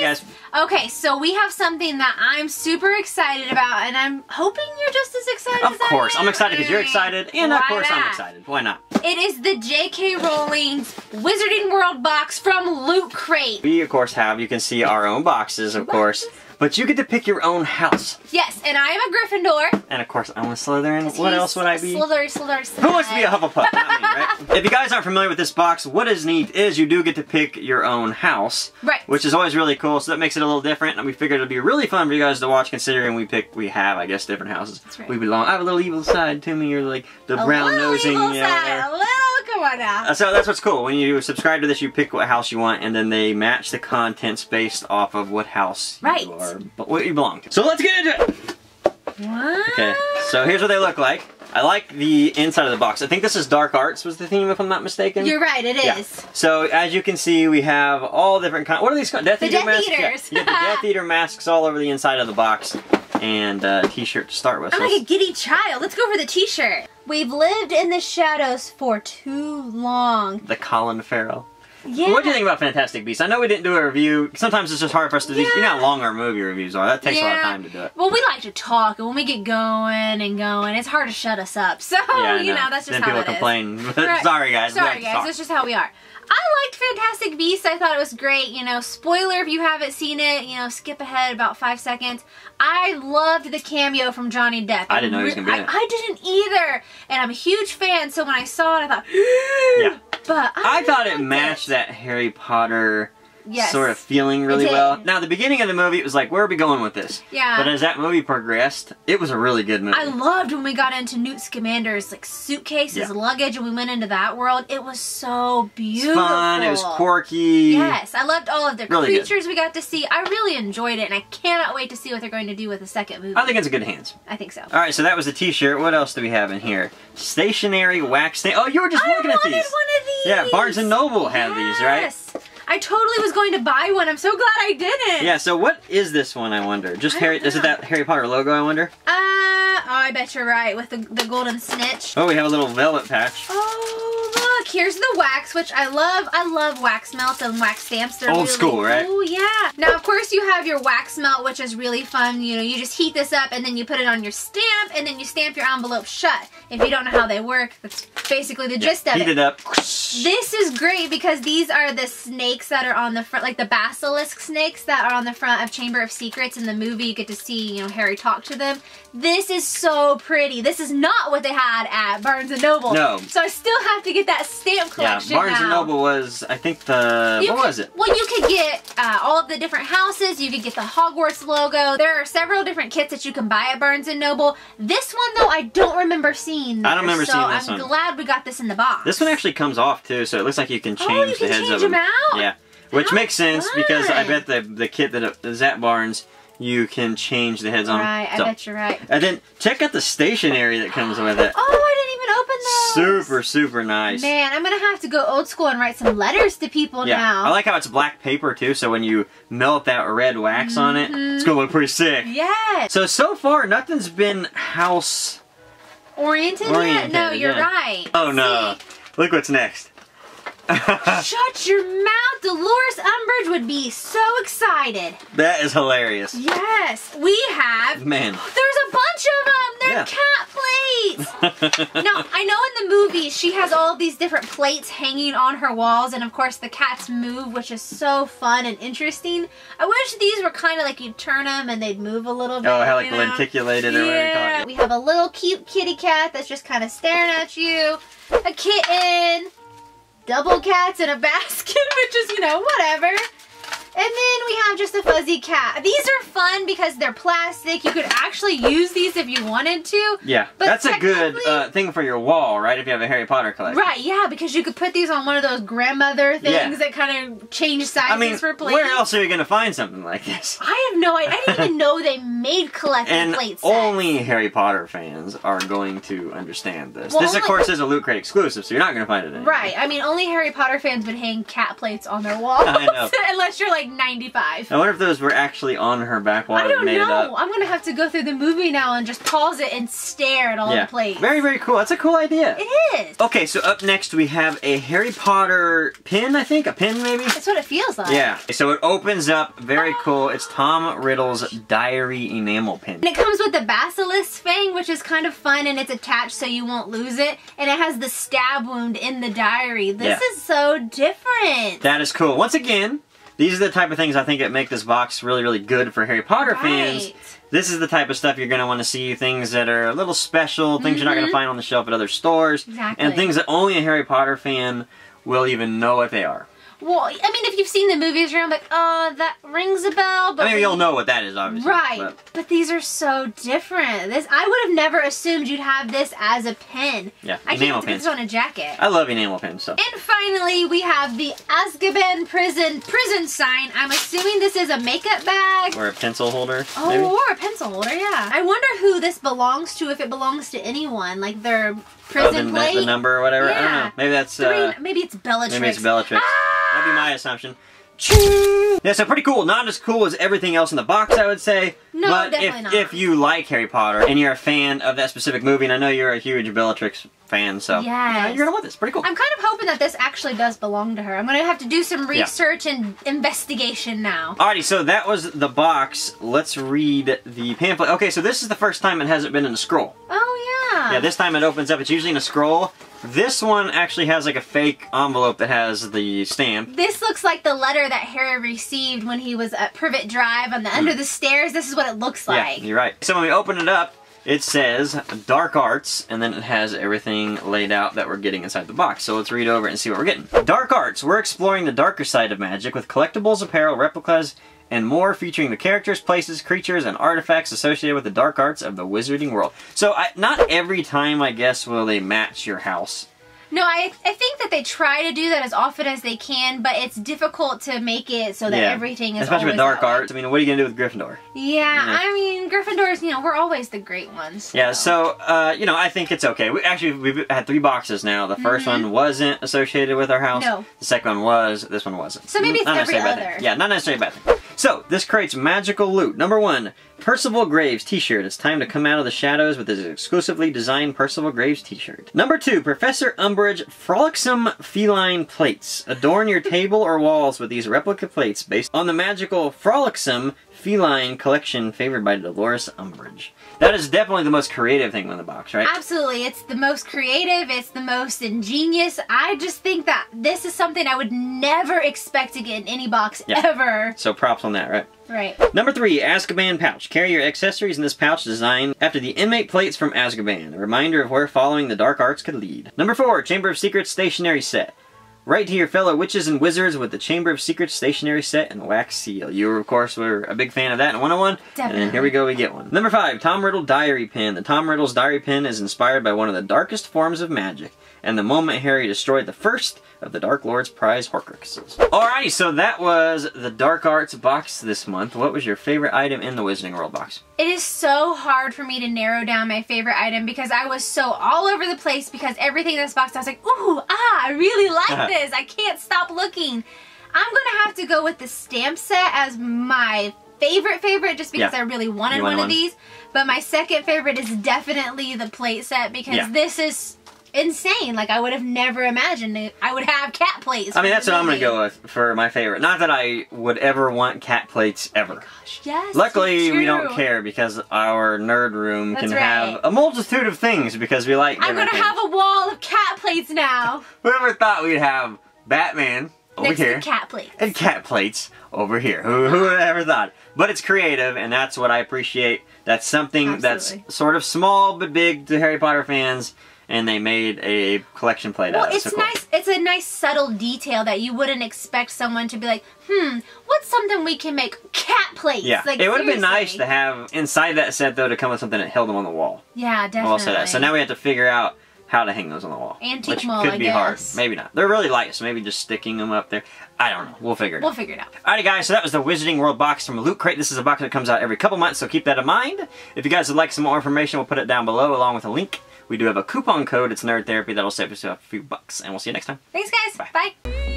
Hey guys. Okay, so we have something that I'm super excited about, and I'm hoping you're just as excited as I am. Of course, I'm excited because you're excited, and of course I'm excited. Why not? It is the J.K. Rowling's Wizarding World box from Loot Crate. We, of course, you can see our own boxes, of course. But you get to pick your own house. Yes, and I am a Gryffindor. And of course, I'm a Slytherin. What else would I be? Slytherin. Who wants to be a Hufflepuff? Not me, right? If you guys aren't familiar with this box, what is neat is you do get to pick your own house. Right. Which is always really cool, so that makes it a little different. And we figured it'd be really fun for you guys to watch, considering we have, I guess, different houses. That's right. We belong. I have a little evil side to me. You're like the brown-nosing. Come on now. So that's what's cool. When you subscribe to this, you pick what house you want, and then they match the contents based off of what house you are, what you belong to. So let's get into it. What? Okay, so here's what they look like. I like the inside of the box. I think this is Dark Arts was the theme, if I'm not mistaken. You're right, it is. Yeah. So as you can see, we have all different kinds. What are these called? Death Eater masks? Eaters. Yeah. You get the Death Eater masks all over the inside of the box. And a t-shirt to start with. I'm like a giddy child. Let's go for the t-shirt. We've lived in the shadows for too long. The Colin Farrell. Yeah. What do you think about Fantastic Beasts? I know we didn't do a review. Sometimes it's just hard for us to do. You know how long our movie reviews are. That takes a lot of time to do it. Well, we like to talk, and when we get going and going, it's hard to shut us up. So, you know, that's just then how it is. people complain. Right. Sorry, guys. Sorry, guys. That's just how we are. I liked Fantastic Beasts. I thought it was great. You know, spoiler if you haven't seen it, you know, skip ahead about 5 seconds. I loved the cameo from Johnny Depp. I didn't know he was going to be in it. I didn't either. And I'm a huge fan, so when I saw it, I thought, yeah. But I thought it matched that Harry Potter sort of feeling really well. Now, the beginning of the movie, it was like, where are we going with this? Yeah. But as that movie progressed, it was a really good movie. I loved when we got into Newt Scamander's like suitcase, his luggage, and we went into that world. It was so beautiful. It was fun. It was quirky. Yes, I loved all of the creatures we got to see. I really enjoyed it, and I cannot wait to see what they're going to do with the second movie. I think it's in good hands. I think so. All right, so that was a t-shirt. What else do we have in here? Stationary wax stain. Oh, you were just looking at these. I wanted one of these. Yeah, Barnes & Noble had these, right? Yes. I totally was going to buy one. I'm so glad I didn't. Yeah, so what is this one, I wonder? Just Harry, is it that Harry Potter logo, I wonder? Oh, I bet you're right, with the golden snitch. Oh, we have a little velvet patch. Oh, look, here's the wax, which I love. I love wax melts and wax stamps. They're old school, right? Oh, yeah. Now, of course, you have your wax melt, which is really fun. You know, you just heat this up, and then you put it on your stamp, and then you stamp your envelope shut. If you don't know how they work, that's basically the gist of it. Heat it up. This is great because these are the snakes that are on the front, like the basilisk snakes that are on the front of Chamber of Secrets. In the movie, you get to see, you know, Harry talk to them. This is so pretty. This is not what they had at Barnes & Noble. No. So I still have to get that stamp collection Barnes & Noble was, I think what was it? Well, you could get all of the different houses. You could get the Hogwarts logo. There are several different kits that you can buy at Barnes & Noble. This one, though, I don't remember seeing there. I don't remember seeing this one. So I'm glad we got this in the box. This one actually comes off, too, so it looks like you can change you can the heads change of them. them out? Yeah. Which makes sense because I bet the kit that is at Barnes, you can change the heads on. Right, I bet you're right. And then check out the stationery that comes with it. Oh, I didn't even open those. Super, super nice. Man, I'm going to have to go old school and write some letters to people now. I like how it's black paper too, so when you melt that red wax on it, it's going to look pretty sick. Yes. So far, nothing's been house oriented yet? No, you're right. Oh no. Look what's next. Shut your mouth! Dolores Umbridge would be so excited. That is hilarious. Yes, we have. Man. There's a bunch of them. They're cat plates. Now, I know in the movie she has all of these different plates hanging on her walls, and of course the cats move, which is so fun and interesting. I wish these were kind of like you'd turn them and they'd move a little bit. Oh, how like lenticulated or whatever you call it. We have a little cute kitty cat that's just kind of staring at you. A kitten. Double cats in a basket, which is, you know, whatever. And then we have just a fuzzy cat. These are fun because they're plastic. You could actually use these if you wanted to. Yeah, but that's a good thing for your wall, right? If you have a Harry Potter collection. Right, yeah, because you could put these on one of those grandmother things that kind of change sizes for plates. Where else are you going to find something like this? I have no idea. I didn't even know they made collecting plate sets. Only Harry Potter fans are going to understand this. Well, this, of course, is a Loot Crate exclusive, so you're not going to find it anywhere. Right, I mean, only Harry Potter fans would hang cat plates on their walls. I know. Unless you're like 95. Well, wonder if those were actually on her back while I don't made it know. up. I'm gonna have to go through the movie now and just pause it and stare at all the plates. Very, very cool. That's a cool idea. It is. Okay, so up next we have a Harry Potter pin, I think? A pin, maybe? That's what it feels like. Yeah. So it opens up. Very cool. It's Tom Riddle's diary enamel pin. And it comes with the basilisk fang, which is kind of fun, and it's attached so you won't lose it. And it has the stab wound in the diary. This is so different. That is cool. Once again, these are the type of things I think that make this box really, really good for Harry Potter fans. This is the type of stuff you're going to want to see. Things that are a little special, things you're not going to find on the shelf at other stores. Exactly. And things that only a Harry Potter fan will even know what they are. Well, I mean, if you've seen the movies, you're like, oh, that rings a bell. But I mean, you'll know what that is, obviously. Right. But these are so different. I would have never assumed you'd have this as a pen. Yeah, I can't put this on a jacket. I love enamel pens. So. And finally, we have the Azkaban prison sign. I'm assuming this is a makeup bag. Or a pencil holder, Oh, maybe? or a pencil holder, yeah. I wonder who this belongs to, if it belongs to anyone. Like their prison plate. The number or whatever? Yeah. I don't know. Maybe that's... maybe it's Bellatrix. Maybe it's Bellatrix. Ah! That'd be my assumption. Yeah, so pretty cool. Not as cool as everything else in the box, I would say. No, but definitely not. If you like Harry Potter and you're a fan of that specific movie, and I know you're a huge Bellatrix fan, so you're gonna love this. Pretty cool. I'm kind of hoping that this actually does belong to her. I'm gonna have to do some research and investigation now. Alrighty, so that was the box. Let's read the pamphlet. Okay, so this is the first time it hasn't been in a scroll. Oh yeah. Yeah, this time it opens up. It's usually in a scroll. This one actually has like a fake envelope that has the stamp. This looks like the letter that Harry received when he was at Privet Drive on the under the stairs. This is what it looks like. Yeah, you're right. So when we open it up, it says Dark Arts, and then it has everything laid out that we're getting inside the box. So let's read over it and see what we're getting. Dark Arts. We're exploring the darker side of magic with collectibles, apparel, replicas, and more, featuring the characters, places, creatures, and artifacts associated with the dark arts of the wizarding world. So not every time, I guess, will they match your house. No, I think that they try to do that as often as they can, but it's difficult to make it so that everything is especially with dark arts. I mean, what are you gonna do with Gryffindor? Yeah, I mean, Gryffindors, we're always the great ones. Yeah, so I think it's okay. We've had 3 boxes now. The first one wasn't associated with our house. No. The second one was. This one wasn't. So maybe it's every other. Yeah, not necessarily a bad thing. So, this creates magical loot. Number 1, Percival Graves t-shirt. It's time to come out of the shadows with this exclusively designed Percival Graves t-shirt. Number 2, Professor Umbridge Frolicsome Feline Plates. Adorn your table or walls with these replica plates based on the magical Frolicsome Feline collection favored by Dolores Umbridge. That is definitely the most creative thing in the box, right? Absolutely. It's the most creative. It's the most ingenious. I just think that this is something I would never expect to get in any box ever. So props on that, right? Right. Number 3, Azkaban Pouch. Carry your accessories in this pouch designed after the inmate plates from Azkaban. A reminder of where following the dark arts could lead. Number 4, Chamber of Secrets stationery set. Write to your fellow witches and wizards with the Chamber of Secrets stationery set and wax seal. You, of course, were a big fan of that in 101. Definitely. And then here we go, we get one. Number 5, Tom Riddle Diary Pen. The Tom Riddle's Diary Pen is inspired by one of the darkest forms of magic, and the moment Harry destroyed the first of the Dark Lord's prize Horcruxes. Alrighty, so that was the Dark Arts box this month. What was your favorite item in the Wizarding World box? It is so hard for me to narrow down my favorite item because I was so all over the place because everything in this box I was like, ooh, I really like this. I can't stop looking. I'm gonna have to go with the stamp set as my favorite just because I really wanted one of these. But my second favorite is definitely the plate set because this is insane. Like, I would have never imagined I would have cat plates. I mean, that's what I'm going to go with for my favorite. Not that I would ever want cat plates ever. Gosh, yes. Luckily, we don't care because our nerd room can have a multitude of things because we like I'm going to have a wall of cat plates now. Whoever thought we'd have Batman over here to cat plates. And cat plates over here. Who would have ever thought? But it's creative, and that's what I appreciate. That's something that's sort of small but big to Harry Potter fans. And they made a collection plate out of it. It's nice. It's a nice subtle detail that you wouldn't expect someone to be like, what's something we can make? Cat plates. Yeah, like, it would have been nice to have inside that set though to come with something that held them on the wall. Yeah, definitely. So now we have to figure out how to hang those on the wall. Antique which mall, could I be guess. hard. Maybe not. They're really light, so maybe just sticking them up there. I don't know. We'll figure it out. We'll figure it out. Alrighty guys, so that was the Wizarding World box from Loot Crate. This is a box that comes out every couple months, so keep that in mind. If you guys would like some more information, we'll put it down below along with a link. We do have a coupon code. It's Nerd Therapy. That'll save us a few bucks. And we'll see you next time. Thanks, guys. Bye. Bye.